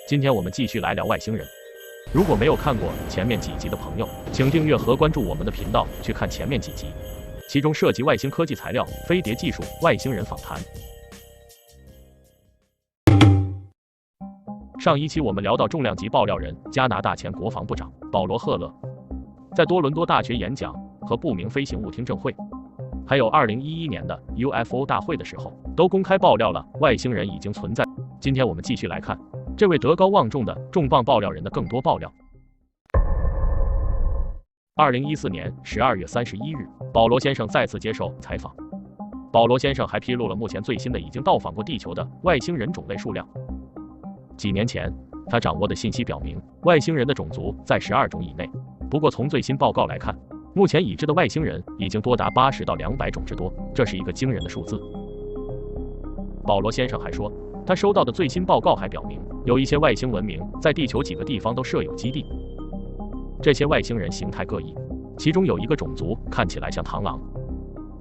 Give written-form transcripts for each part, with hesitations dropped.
今天我们继续来聊外星人。如果没有看过前面几集的朋友，请订阅和关注我们的频道去看前面几集，其中涉及外星科技材料、飞碟技术、外星人访谈。上一期我们聊到重量级爆料人加拿大前国防部长保罗·赫勒，在多伦多大学演讲和不明飞行物听证会，还有2011年的 UFO 大会的时候，都公开爆料了外星人已经存在。今天我们继续来看这位德高望重的重磅爆料人的更多爆料。2014年12月31日，保罗先生再次接受采访。保罗先生还披露了目前最新的已经到访过地球的外星人种类数量。几年前，他掌握的信息表明，外星人的种族在12种以内。不过从最新报告来看，目前已知的外星人已经多达80到200种之多，这是一个惊人的数字。保罗先生还说，他收到的最新报告还表明，有一些外星文明在地球几个地方都设有基地。这些外星人形态各异，其中有一个种族看起来像螳螂，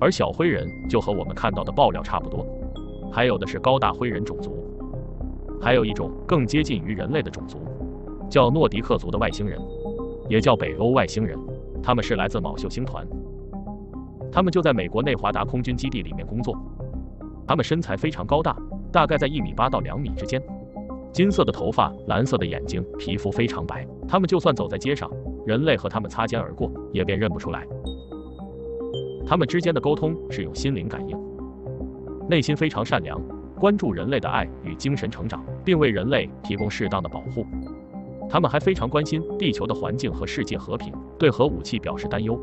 而小灰人就和我们看到的爆料差不多。还有的是高大灰人种族，还有一种更接近于人类的种族，叫诺迪克族的外星人，也叫北欧外星人。他们是来自昴宿星团，他们就在美国内华达空军基地里面工作。他们身材非常高大，大概在1.8米到2米之间，金色的头发，蓝色的眼睛，皮肤非常白。他们就算走在街上，人类和他们擦肩而过，也便认不出来。他们之间的沟通是有心灵感应，内心非常善良，关注人类的爱与精神成长，并为人类提供适当的保护。他们还非常关心地球的环境和世界和平，对核武器表示担忧。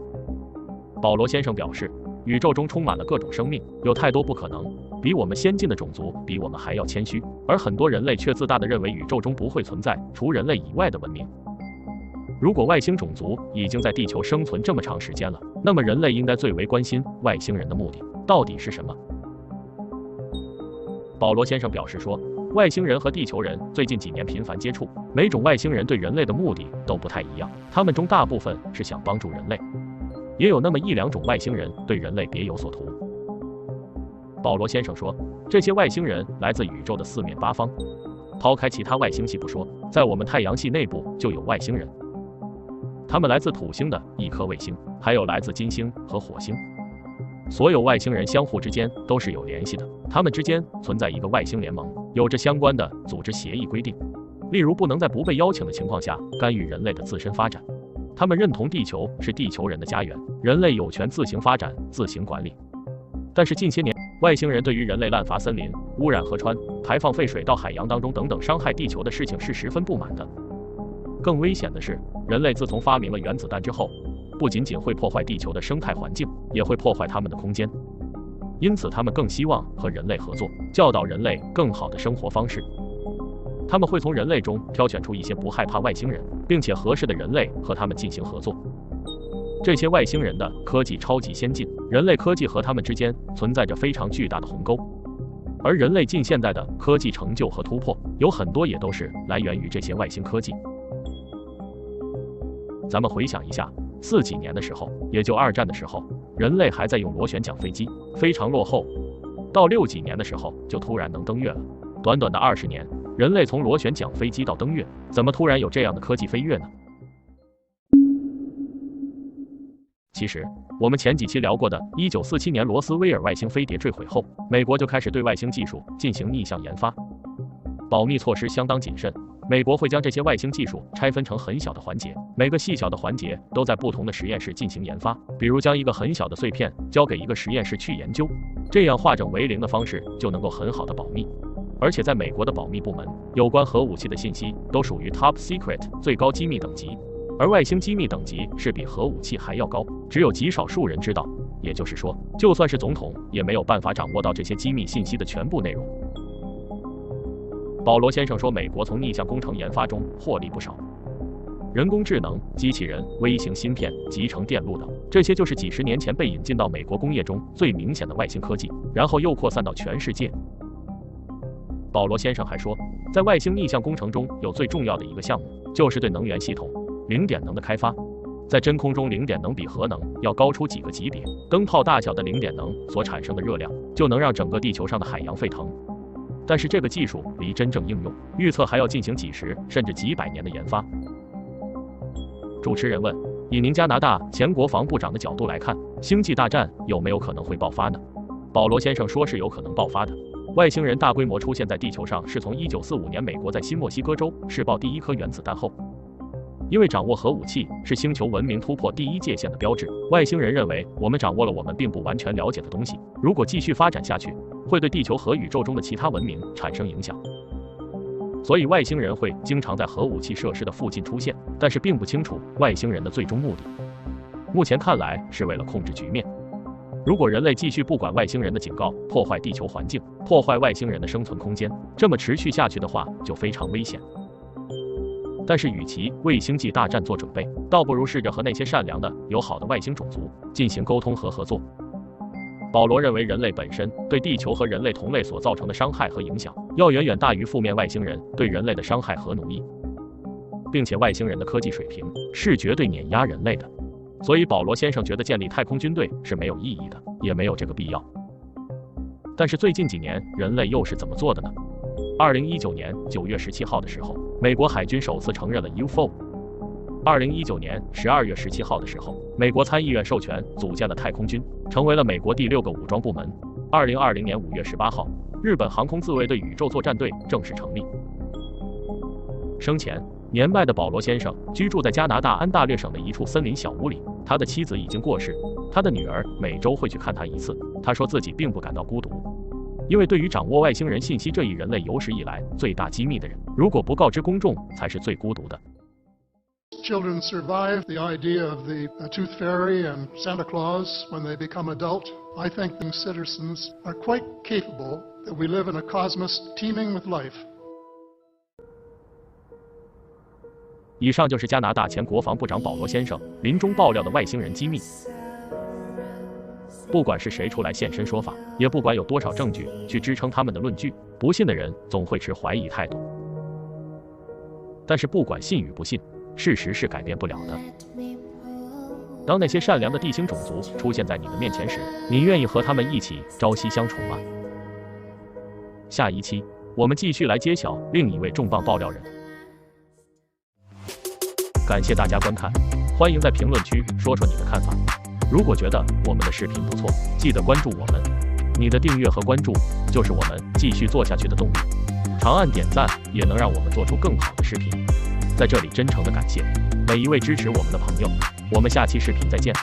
保罗先生表示，宇宙中充满了各种生命，有太多不可能，比我们先进的种族比我们还要谦虚，而很多人类却自大地认为宇宙中不会存在除人类以外的文明。如果外星种族已经在地球生存这么长时间了，那么人类应该最为关心外星人的目的到底是什么。保罗先生表示说，外星人和地球人最近几年频繁接触，每种外星人对人类的目的都不太一样，他们中大部分是想帮助人类，也有那么1、2种外星人对人类别有所图。保罗先生说，这些外星人来自宇宙的4面8方，抛开其他外星系不说，在我们太阳系内部就有外星人，他们来自土星的一颗卫星，还有来自金星和火星。所有外星人相互之间都是有联系的，他们之间存在一个外星联盟，有着相关的组织协议规定，例如不能在不被邀请的情况下干预人类的自身发展。他们认同地球是地球人的家园，人类有权自行发展、自行管理。但是近些年，外星人对于人类滥伐森林、污染河川、排放废水到海洋当中等等伤害地球的事情是十分不满的。更危险的是，人类自从发明了原子弹之后，不仅仅会破坏地球的生态环境，也会破坏他们的空间。因此他们更希望和人类合作，教导人类更好的生活方式。他们会从人类中挑选出一些不害怕外星人并且合适的人类和他们进行合作。这些外星人的科技超级先进，人类科技和他们之间存在着非常巨大的鸿沟，而人类近现代的科技成就和突破有很多也都是来源于这些外星科技。咱们回想一下，40几年的时候，也就2战的时候，人类还在用螺旋桨飞机，非常落后。到60几年的时候，就突然能登月了。短短的20年，人类从螺旋桨飞机到登月，怎么突然有这样的科技飞跃呢？其实，我们前几期聊过的1947年罗斯威尔外星飞碟坠毁后，美国就开始对外星技术进行逆向研发，保密措施相当谨慎。美国会将这些外星技术拆分成很小的环节，每个细小的环节都在不同的实验室进行研发，比如将一个很小的碎片交给一个实验室去研究，这样化整为零的方式就能够很好的保密。而且在美国的保密部门，有关核武器的信息都属于 Top Secret 最高机密等级，而外星机密等级是比核武器还要高，只有极少数人知道，也就是说，就算是总统也没有办法掌握到这些机密信息的全部内容。保罗先生说，美国从逆向工程研发中获利不少，人工智能、机器人、微型芯片、集成电路等，这些就是几十年前被引进到美国工业中最明显的外星科技，然后又扩散到全世界。保罗先生还说，在外星逆向工程中有最重要的一个项目，就是对能源系统零点能的开发。在真空中，零点能比核能要高出几个级别，灯泡大小的零点能所产生的热量就能让整个地球上的海洋沸腾。但是这个技术离真正应用，预测还要进行几十甚至几百年的研发。主持人问，以您加拿大前国防部长的角度来看，星际大战有没有可能会爆发呢？保罗先生说是有可能爆发的。外星人大规模出现在地球上是从1945年美国在新墨西哥州试爆第一颗原子弹后。因为掌握核武器是星球文明突破第一界限的标志，外星人认为我们掌握了我们并不完全了解的东西，如果继续发展下去，会对地球和宇宙中的其他文明产生影响。所以外星人会经常在核武器设施的附近出现，但是并不清楚外星人的最终目的。目前看来是为了控制局面。如果人类继续不管外星人的警告，破坏地球环境，破坏外星人的生存空间，这么持续下去的话就非常危险。但是与其为星际大战做准备，倒不如试着和那些善良的、友好的外星种族进行沟通和合作。保罗认为人类本身对地球和人类同类所造成的伤害和影响，要远远大于负面外星人对人类的伤害和奴役，并且外星人的科技水平是绝对碾压人类的。所以保罗先生觉得建立太空军队是没有意义的，也没有这个必要。但是最近几年人类又是怎么做的呢？2019年9月17号的时候，美国海军首次承认了 UFO。2019年12月17号的时候，美国参议院授权组建了太空军，成为了美国第6个武装部门。2020年5月18号，日本航空自卫队宇宙作战队正式成立。生前，年迈的保罗先生居住在加拿大安大略省的一处森林小屋里，他的妻子已经过世，他的女儿每周会去看他一次。他说自己并不感到孤独，因为对于掌握外星人信息这一人类有史以来最大机密的人，如果不告知公众，才是最孤独的。Children survive the idea of the Tooth Fairy and Santa Claus when they become adult. I think the citizens are quite capable that we live in a cosmos teeming with life. 以上就是加拿大前国防部长保罗先生临终爆料的外星人机密。不管是谁出来现身说法，也不管有多少证据去支撑他们的论据，不信的人总会持怀疑态度。但是不管信与不信，事实是改变不了的。当那些善良的地星种族出现在你的面前时，你愿意和他们一起朝夕相处吗？下一期我们继续来揭晓另一位重磅爆料人。感谢大家观看，欢迎在评论区说说你的看法。如果觉得我们的视频不错，记得关注我们。你的订阅和关注就是我们继续做下去的动力。长按点赞也能让我们做出更好的视频。在这里真诚的感谢每一位支持我们的朋友。我们下期视频再见。